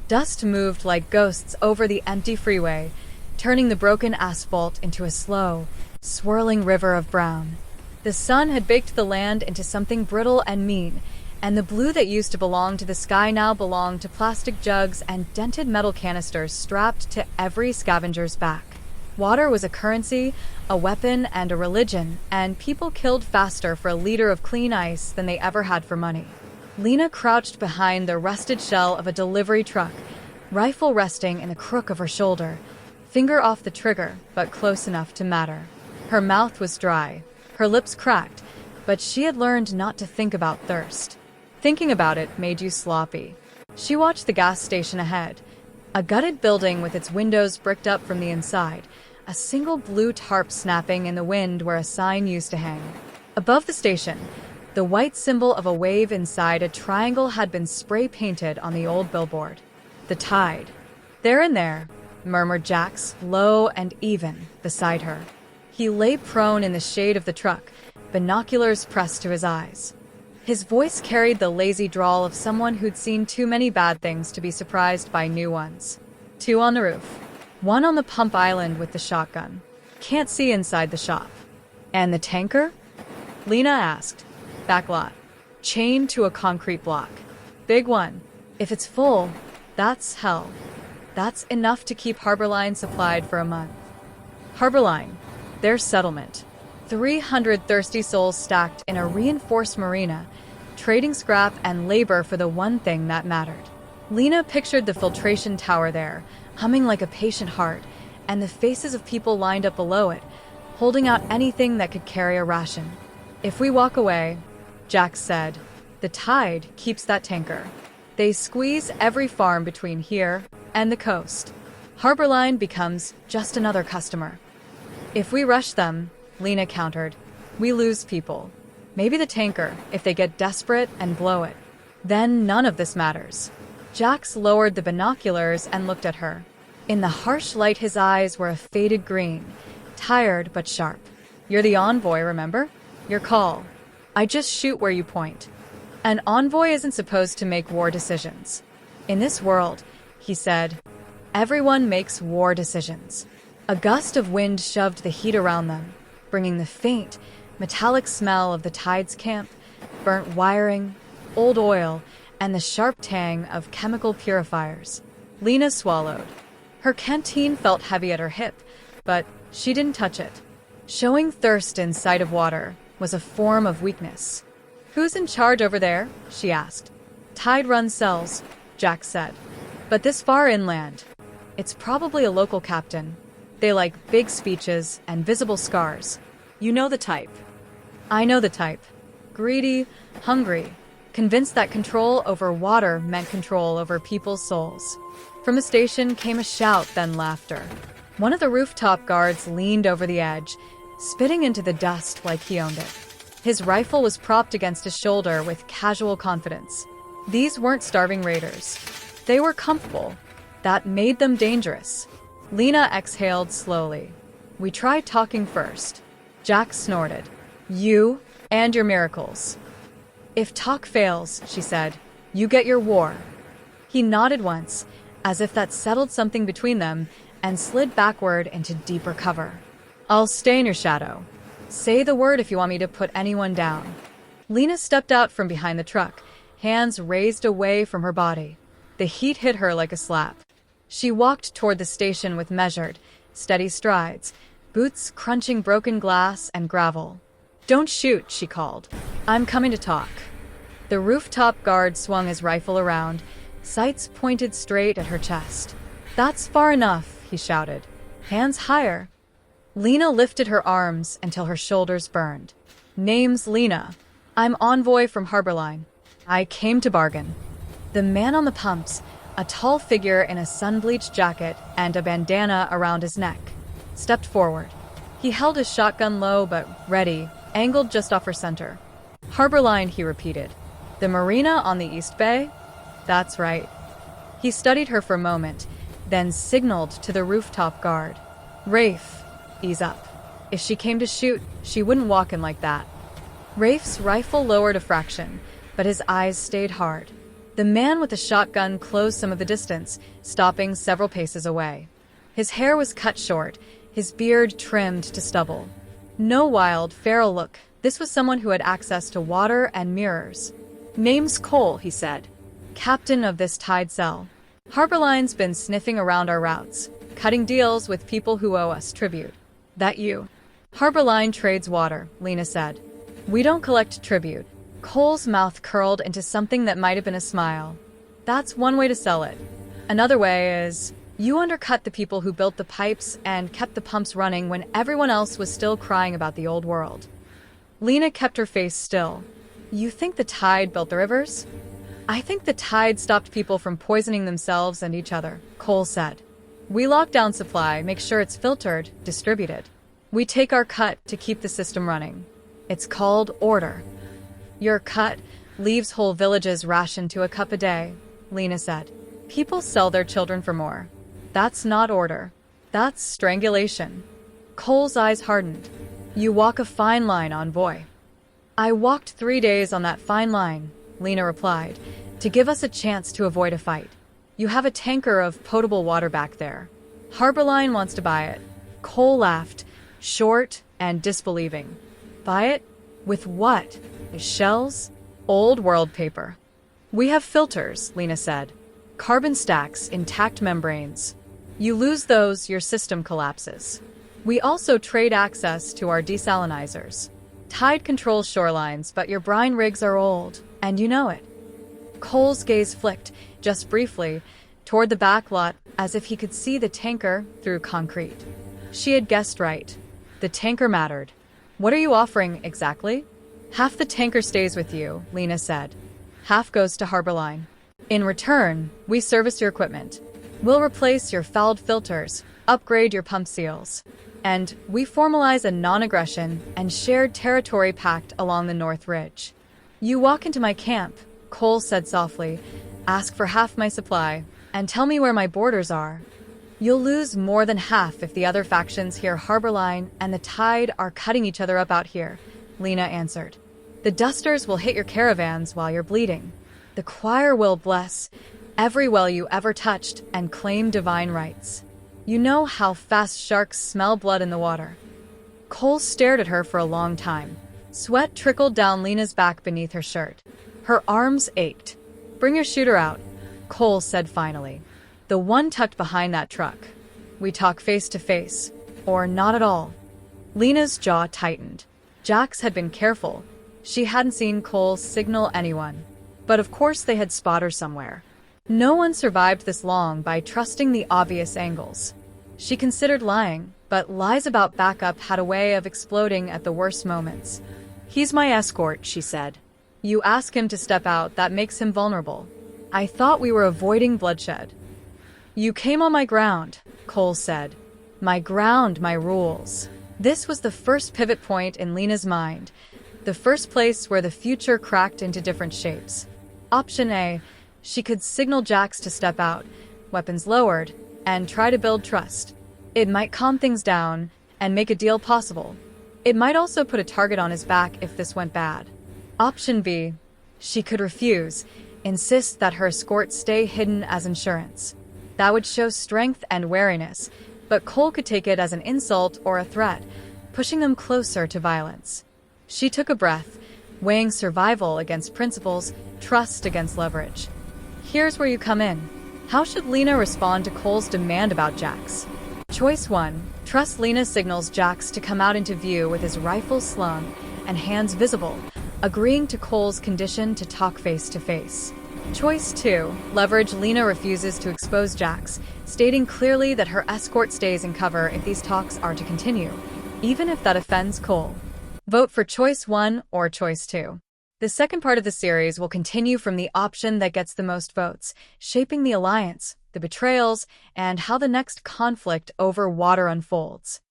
Dust moved like ghosts over the empty freeway, turning the broken asphalt into a slow, swirling river of brown. The sun had baked the land into something brittle and mean, and the blue that used to belong to the sky now belonged to plastic jugs and dented metal canisters strapped to every scavenger's back. Water was a currency, a weapon, and a religion, and people killed faster for a liter of clean ice than they ever had for money. Lena crouched behind the rusted shell of a delivery truck, rifle resting in the crook of her shoulder, finger off the trigger, but close enough to matter. Her mouth was dry, her lips cracked, but she had learned not to think about thirst. Thinking about it made you sloppy. She watched the gas station ahead, a gutted building with its windows bricked up from the inside, a single blue tarp snapping in the wind where a sign used to hang. Above the station, the white symbol of a wave inside a triangle had been spray-painted on the old billboard. The tide. There and there, murmured Jax, low and even, beside her. He lay prone in the shade of the truck, binoculars pressed to his eyes. His voice carried the lazy drawl of someone who'd seen too many bad things to be surprised by new ones. 2 on the roof. 1 on the pump island with the shotgun. Can't see inside the shop. And the tanker? Lena asked. Back lot. Chained to a concrete block. Big one. If it's full, that's hell. That's enough to keep Harborline supplied for a month. Harborline. Their settlement. 300 thirsty souls stacked in a reinforced marina, trading scrap and labor for the one thing that mattered. Lena pictured the filtration tower there, humming like a patient heart, and the faces of people lined up below it, holding out anything that could carry a ration. If we walk away, Jax said, the tide keeps that tanker. They squeeze every farm between here and the coast. Harborline becomes just another customer. If we rush them, Lena countered, we lose people. Maybe the tanker, if they get desperate and blow it. Then none of this matters. Jax lowered the binoculars and looked at her. In the harsh light his eyes were a faded green, tired but sharp. You're the envoy, remember? Your call. I just shoot where you point. An envoy isn't supposed to make war decisions. In this world, he said, everyone makes war decisions. A gust of wind shoved the heat around them, bringing the faint, metallic smell of the tide's camp, burnt wiring, old oil, and the sharp tang of chemical purifiers. Lena swallowed. Her canteen felt heavy at her hip, but she didn't touch it. Showing thirst in sight of water was a form of weakness. Who's in charge over there? She asked. Tide runs cells, Jax said. But this far inland, it's probably a local captain. They like big speeches and visible scars. You know the type. I know the type. Greedy, hungry, convinced that control over water meant control over people's souls. From the station came a shout, then laughter. One of the rooftop guards leaned over the edge, spitting into the dust like he owned it. His rifle was propped against his shoulder with casual confidence. These weren't starving raiders. They were comfortable. That made them dangerous. Lena exhaled slowly. We tried talking first. Jax snorted. You and your miracles. If talk fails, she said, you get your war. He nodded once, as if that settled something between them, and slid backward into deeper cover. I'll stay in your shadow. Say the word if you want me to put anyone down. Lena stepped out from behind the truck, hands raised away from her body. The heat hit her like a slap. She walked toward the station with measured, steady strides, boots crunching broken glass and gravel. Don't shoot, she called. I'm coming to talk. The rooftop guard swung his rifle around, sights pointed straight at her chest. That's far enough, he shouted. Hands higher. Lena lifted her arms until her shoulders burned. Name's Lena. I'm envoy from Harborline. I came to bargain. The man on the pumps, a tall figure in a sun-bleached jacket and a bandana around his neck, stepped forward. He held his shotgun low but ready, angled just off her center. Harborline, he repeated. The marina on the East Bay? That's right. He studied her for a moment, then signaled to the rooftop guard. Rafe, ease up. If she came to shoot, she wouldn't walk in like that. Rafe's rifle lowered a fraction, but his eyes stayed hard. The man with the shotgun closed some of the distance, stopping several paces away. His hair was cut short, his beard trimmed to stubble. No wild, feral look. This was someone who had access to water and mirrors. "Name's Cole," he said. "Captain of this tide cell. Harborline's been sniffing around our routes, cutting deals with people who owe us tribute." "That you?" "Harborline trades water," Lena said. "We don't collect tribute." Cole's mouth curled into something that might have been a smile. "That's one way to sell it. Another way is, you undercut the people who built the pipes and kept the pumps running when everyone else was still crying about the old world." Lena kept her face still. "You think the tide built the rivers?" "I think the tide stopped people from poisoning themselves and each other," Cole said. "We lock down supply, make sure it's filtered, distributed. We take our cut to keep the system running. It's called order." "Your cut leaves whole villages rationed to a cup a day," Lena said. "People sell their children for more. That's not order. That's strangulation." Cole's eyes hardened. "You walk a fine line, envoy." "I walked 3 days on that fine line," Lena replied, "to give us a chance to avoid a fight. You have a tanker of potable water back there. Harborline wants to buy it." Cole laughed, short and disbelieving. "Buy it? With what? Shells? Old world paper?" "We have filters," Lena said. "Carbon stacks, intact membranes. You lose those, your system collapses. We also trade access to our desalinizers. Tide controls shorelines, but your brine rigs are old, and you know it." Cole's gaze flicked, just briefly, toward the back lot as if he could see the tanker through concrete. She had guessed right. The tanker mattered. "What are you offering, exactly?" "Half the tanker stays with you," Lena said. "Half goes to Harborline. In return, we service your equipment. We'll replace your fouled filters, upgrade your pump seals. And we formalize a non-aggression and shared territory pact along the North Ridge." "You walk into my camp," Cole said softly, "ask for half my supply, and tell me where my borders are. You'll lose more than half if the other factions here Harborline and the Tide are cutting each other up out here," Lena answered. "The dusters will hit your caravans while you're bleeding. The choir will bless every well you ever touched and claim divine rights. You know how fast sharks smell blood in the water." Cole stared at her for a long time. Sweat trickled down Lena's back beneath her shirt. Her arms ached. "Bring your shooter out," Cole said finally. "The one tucked behind that truck. We talk face to face, or not at all." Lena's jaw tightened. Jax had been careful. She hadn't seen Cole signal anyone. But of course they had spotters somewhere. No one survived this long by trusting the obvious angles. She considered lying, but lies about backup had a way of exploding at the worst moments. "He's my escort," she said. "You ask him to step out, that makes him vulnerable. I thought we were avoiding bloodshed." "You came on my ground," Cole said. "My ground, my rules." This was the first pivot point in Lena's mind, the first place where the future cracked into different shapes. Option A, she could signal Jax to step out, weapons lowered, and try to build trust. It might calm things down and make a deal possible. It might also put a target on his back if this went bad. Option B, she could refuse, insist that her escort stay hidden as insurance. That would show strength and wariness, but Cole could take it as an insult or a threat, pushing them closer to violence. She took a breath, weighing survival against principles, trust against leverage. Here's where you come in. How should Lena respond to Cole's demand about Jax? Choice 1. Trust Lena signals Jax to come out into view with his rifle slung and hands visible, agreeing to Cole's condition to talk face to face. Choice 2. Leverage Lena refuses to expose Jax, stating clearly that her escort stays in cover if these talks are to continue, even if that offends Cole. Vote for Choice 1 or Choice 2. The second part of the series will continue from the option that gets the most votes, shaping the alliance, the betrayals, and how the next conflict over water unfolds.